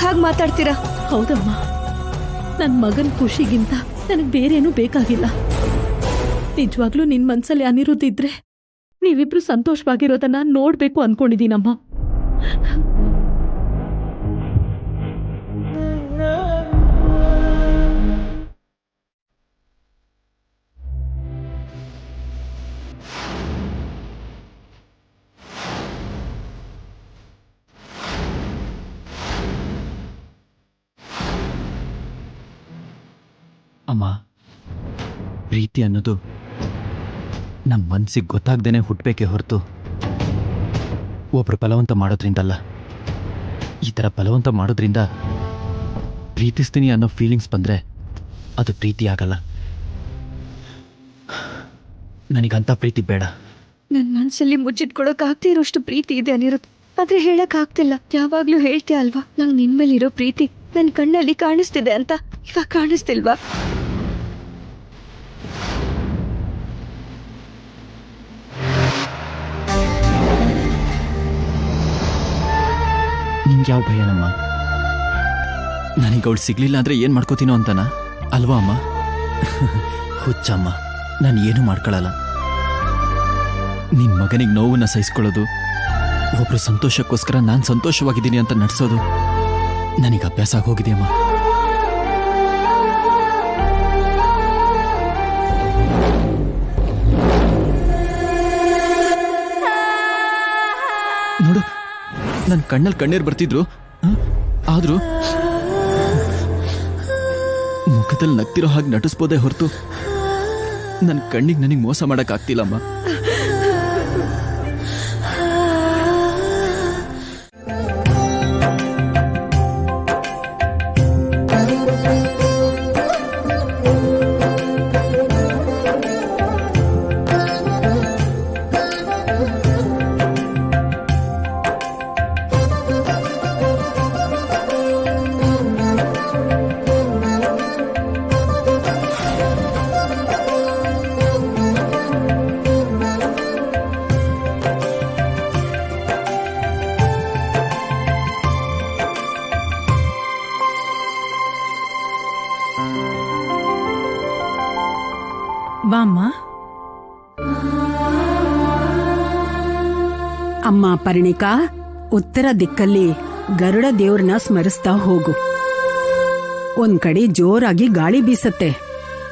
ಹಾಗೆ ಮಾತಾಡ್ತೀರಾ? ಹೌದಮ್ಮ, ನನ್ನ ಮಗನ ಖುಷಿಗಿಂತ ನನಗೆ ಬೇರೇನೂ ಬೇಕಾಗಿಲ್ಲ. ನಿಜವಾಗ್ಲೂ ನಿನ್ ಮನ್ಸಲ್ಲಿ ಅನಿರುದ್ಧ ಇದ್ರೆ ನೀವಿಬ್ರು ಸಂತೋಷವಾಗಿರೋದನ್ನ ನೋಡ್ಬೇಕು ಅನ್ಕೊಂಡಿದೀನಮ್ಮ. ಅಮ್ಮ, ಪ್ರೀತಿ ಅನ್ನೋದು ನಮ್ಮ ಮನಸ್ಸಿಗೆ ಗೊತ್ತಾಗ್ದೇನೆ ಹುಟ್ಟಬೇಕೇ ಹೊರತು ಒಬ್ರು ಬಲವಂತ ಮಾಡೋದ್ರಿಂದಲ್ಲ. ಈ ಥರ ಬಲವಂತ ಮಾಡೋದ್ರಿಂದ ಪ್ರೀತಿಸ್ತೀನಿ ಅನ್ನೋ ಫೀಲಿಂಗ್ಸ್ ಬಂದರೆ ಅದು ಪ್ರೀತಿ ಆಗಲ್ಲ. ನನಗಂಥ ಪ್ರೀತಿ ಬೇಡ. ನನ್ನ ಮನಸ್ಸಲ್ಲಿ ಮುಚ್ಚಿಟ್ಕೊಳಕ್ಕಾಗ್ದೇ ಇರೋಷ್ಟು ಪ್ರೀತಿ ಇದೆ ಅನಿರುದ್ಧ, ಆದ್ರೆ ಹೇಳಕ್ಕಾಗ್ತಿಲ್ಲ. ಯಾವಾಗ್ಲೂ ಹೇಳ್ತೀಯ ಅಲ್ವಾ, ನಂಗೆ ನಿನ್ ಮೇಲಿರೋ ಪ್ರೀತಿ ನನ್ನ ಕಣ್ಣಲ್ಲಿ ಕಾಣಿಸ್ತಿದೆ ಅಂತ. ಇವಾಗ ಕಾಣಿಸ್ತಿಲ್ವಾ? ನಿಂಗೆ ಯಾವ ಭಯನಮ್ಮ? ನನಗೆ ಅವಳು ಸಿಗ್ಲಿಲ್ಲ ಅಂದರೆ ಏನು ಮಾಡ್ಕೋತೀನೋ ಅಂತನ ಅಲ್ವಾ ಅಮ್ಮ? ಹುಚ್ಚಮ್ಮ, ನಾನು ಏನು ಮಾಡ್ಕೊಳ್ಳಲ್ಲ. ನಿನ್ನ ಮಗನಿಗೆ ನೋವನ್ನ ಸಹಿಸ್ಕೊಳ್ಳೋದು, ಒಬ್ರು ಸಂತೋಷಕ್ಕೋಸ್ಕರ ನಾನು ಸಂತೋಷವಾಗಿದ್ದೀನಿ ಅಂತ ನಡ್ಸೋದು ನನಗೆ ಅಭ್ಯಾಸ ಆಗೋಗಿದೆಯಮ್ಮ. ನೋಡು, ನನ್ನ ಕಣ್ಣಲ್ಲಿ ಕಣ್ಣೀರು ಬರ್ತಿದ್ರು, ಆದ್ರೂ ಮುಖದಲ್ಲಿ ನಗ್ತಿರೋ ಹಾಗೆ ನಟಿಸ್ಬೋದೇ ಹೊರತು ನನ್ನ ಕಣ್ಣಿಗೆ ನನಗೆ ಮೋಸ ಮಾಡೋಕ್ಕಾಗ್ತಿಲ್ಲಮ್ಮ. ಬಾಮ್ಮ. ಅಮ್ಮ ಪರಿಣಿಕಾ, ಉತ್ತರ ದಿಕ್ಕಲ್ಲಿ ಗರುಡ ದೇವ್ರನ್ನ ಸ್ಮರಿಸ್ತಾ ಹೋಗು. ಒಂದ್ ಕಡೆ ಜೋರಾಗಿ ಗಾಳಿ ಬೀಸತ್ತೆ,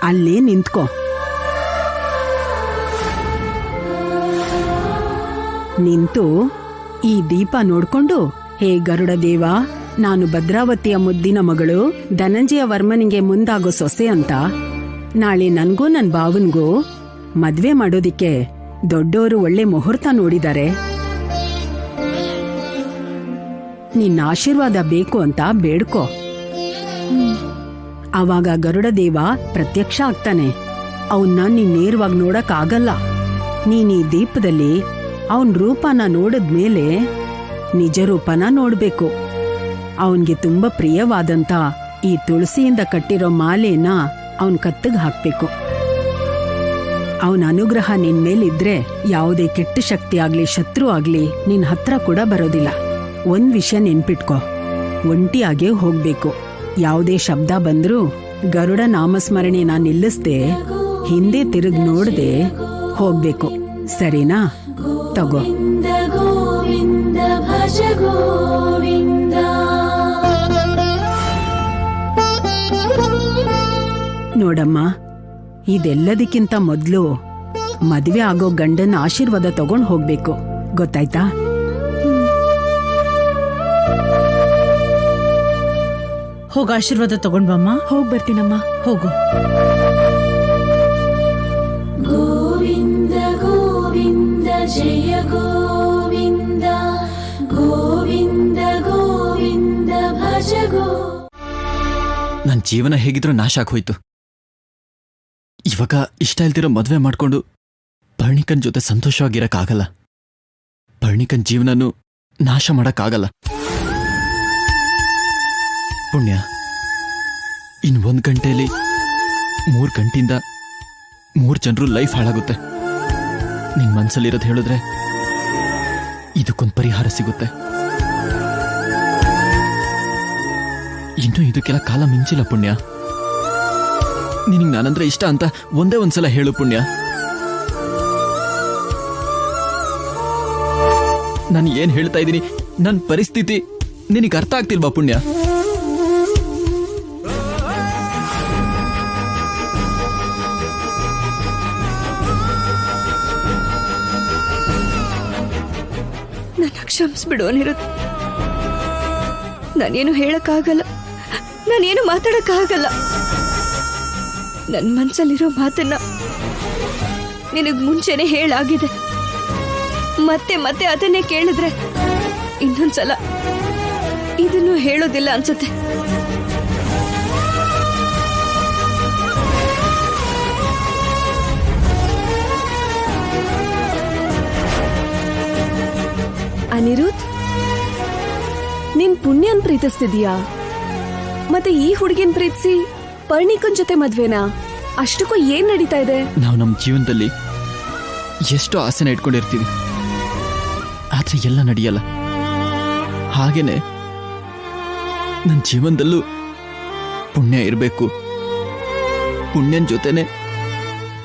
ಅಲ್ಲಿ ನಿಂತ್ಕೋ. ನಿಂತು ಈ ದೀಪ ನೋಡ್ಕೊಂಡು, ಹೇ ಗರುಡ ದೇವ, ನಾನು ಭದ್ರಾವತಿಯ ಮುದ್ದಿನ ಮಗಳು ಧನಂಜಯ ವರ್ಮನಿಗೆ ಮುಂದಾಗೋ ಸೊಸೆ ಅಂತ. ನಾಳೆ ನನ್ಗೂ ನನ್ ಭಾವನ್ಗೂ ಮದ್ವೆ ಮಾಡೋದಿಕ್ಕೆ ದೊಡ್ಡೋರು ಒಳ್ಳೆ ಮುಹೂರ್ತ ನೋಡಿದ್ದಾರೆ. ನಿನ್ನ ಆಶೀರ್ವಾದ ಬೇಕು ಅಂತ ಬೇಡ್ಕೋ. ಆವಾಗ ಗರುಡ ದೇವ ಪ್ರತ್ಯಕ್ಷ ಆಗ್ತಾನೆ. ಅವನ್ನ ನೀನ್ ನೇರವಾಗಿ ನೋಡಕ್ ಆಗಲ್ಲ. ನೀನ್ ಈ ದೀಪದಲ್ಲಿ ಅವನ್ ರೂಪನ ನೋಡಿದ್ಮೇಲೆ ನಿಜ ರೂಪನ ನೋಡ್ಬೇಕು. ಅವನ್ಗೆ ತುಂಬಾ ಪ್ರಿಯವಾದಂತ ಈ ತುಳಸಿಯಿಂದ ಕಟ್ಟಿರೋ ಮಾಲೆನ ಅವನ್ ಕತ್ತಿಗೆ ಹಾಕ್ಬೇಕು. ಅವನ ಅನುಗ್ರಹ ನಿನ್ ಮೇಲಿದ್ರೆ ಯಾವುದೇ ಕೆಟ್ಟ ಶಕ್ತಿ ಆಗ್ಲಿ ಶತ್ರು ಆಗ್ಲಿ ನಿನ್ ಹತ್ರ ಕೂಡ ಬರೋದಿಲ್ಲ. ಒಂದ್ ವಿಷಯ ನೆನ್ಪಿಟ್ಕೋ, ಒಂಟಿಯಾಗೆ ಹೋಗ್ಬೇಕು. ಯಾವುದೇ ಶಬ್ದ ಬಂದ್ರೂ ಗರುಡ ನಾಮಸ್ಮರಣೆನ ನಿಲ್ಲಿಸ್ದೆ, ಹಿಂದೆ ತಿರುಗ್ ನೋಡ್ದೆ ಹೋಗ್ಬೇಕು. ಸರಿನಾ? ತಗೋ. ನೋಡಮ್ಮ, ಇದೆಲ್ಲದಕ್ಕಿಂತ ಮೊದ್ಲು ಮದ್ವೆ ಆಗೋ ಗಂಡನ ಆಶೀರ್ವಾದ ತಗೊಂಡ್ ಹೋಗ್ಬೇಕು, ಗೊತ್ತಾಯ್ತಾ? ಹೋಗ ಆಶೀರ್ವಾದ ತಗೊಂಡ್ ಬಮ್ಮ. ಹೋಗ್ ಬರ್ತೀನಮ್ಮ. ಹೋಗು. ಗೋವಿಂದ ಗೋವಿಂದ ಜಯ ಗೋವಿಂದ, ಗೋವಿಂದ ಗೋವಿಂದ ಭಜ ಗೋ. ನನ್ನ ಜೀವನ ಹೇಗಿದ್ರೂ ನಾಶ ಆಗೋಯ್ತು. ಇವಾಗ ಇಷ್ಟ ಇಲ್ದಿರೋ ಮದುವೆ ಮಾಡ್ಕೊಂಡು ಪರ್ಣಿಕನ್ ಜೊತೆ ಸಂತೋಷವಾಗಿರಕ್ಕಾಗಲ್ಲ. ಪರ್ಣಿಕನ್ ಜೀವನನೂ ನಾಶ ಮಾಡಕ್ಕಾಗಲ್ಲ. ಪುಣ್ಯ, ಇನ್ 1 ಗಂಟೆಯಲ್ಲಿ 3 ಗಂಟೆಯಿಂದ 3 ಜನರು ಲೈಫ್ ಹಾಳಾಗುತ್ತೆ. ನಿನ್ ಮನ್ಸಲ್ಲಿರೋದು ಹೇಳಿದ್ರೆ ಇದಕ್ಕೊಂದು ಪರಿಹಾರ ಸಿಗುತ್ತೆ. ಇನ್ನೂ ಇದಕ್ಕೆಲ್ಲ ಕಾಲ ಮಿಂಚಿಲ್ಲ ಪುಣ್ಯ. ನಿನಗೆ ನಾನಂದ್ರೆ ಇಷ್ಟ ಅಂತ ಒಂದೇ ಒಂದ್ಸಲ ಹೇಳು ಪುಣ್ಯ. ನಾನು ಏನ್ ಹೇಳ್ತಾ ಇದ್ದೀನಿ, ನನ್ನ ಪರಿಸ್ಥಿತಿ ನಿನಗೆ ಅರ್ಥ ಆಗ್ತಿಲ್ವಾ ಪುಣ್ಯ? ನನ್ನ ಕ್ಷಮಿಸ್ಬಿಡು ಅನಿರುದ್ಧ. ನಾನೇನು ಹೇಳಕ್ಕಾಗಲ್ಲ, ನಾನೇನು ಮಾತಾಡಕ್ಕಾಗಲ್ಲ. ನನ್ನ ಮನ್ಸಲ್ಲಿರೋ ಮಾತನ್ನ ನಿನಗ್ ಮುಂಚೆನೆ ಹೇಳಾಗಿದೆ. ಮತ್ತೆ ಮತ್ತೆ ಅದನ್ನೇ ಕೇಳಿದ್ರೆ ಇನ್ನೊಂದ್ಸಲ ಇದನ್ನು ಹೇಳೋದಿಲ್ಲ ಅನ್ಸುತ್ತೆ. ಅನಿರುದ್ಧ್, ನಿನ್ ಪುಣ್ಯನ್ ಪ್ರೀತಿಸ್ತಿದ್ಯಾ? ಮತ್ತೆ ಈ ಹುಡುಗಿನ್ ಪ್ರೀತಿಸಿ ಪರ್ಣಿಕನ್ ಜೊತೆ ಮದ್ವೆನಾ? ಅಷ್ಟಕ್ಕೂ ಏನ್ ನಡೀತಾ ಇದೆ? ನಾವು ನಮ್ಮ ಜೀವನದಲ್ಲಿ ಎಷ್ಟೋ ಆಸೆನ ಇಟ್ಕೊಂಡಿರ್ತೀವಿ, ಆದ್ರೆ ಎಲ್ಲ ನಡೆಯಲ್ಲ. ಹಾಗೇನೆ ನನ್ನ ಜೀವನದಲ್ಲೂ ಪುಣ್ಯ ಇರಬೇಕು. ಪುಣ್ಯನ ಜೊತೆನೆ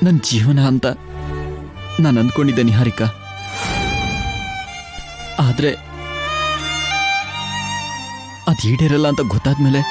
ನನ್ನ ಜೀವನ ಅಂತ ನಾನು ಅಂದ್ಕೊಂಡಿದ್ದೆ ನಿಹಾರಿಕಾ. ಆದ್ರೆ ಅದು ಈಡೇರಲ್ಲ ಅಂತ ಗೊತ್ತಾದ್ಮೇಲೆ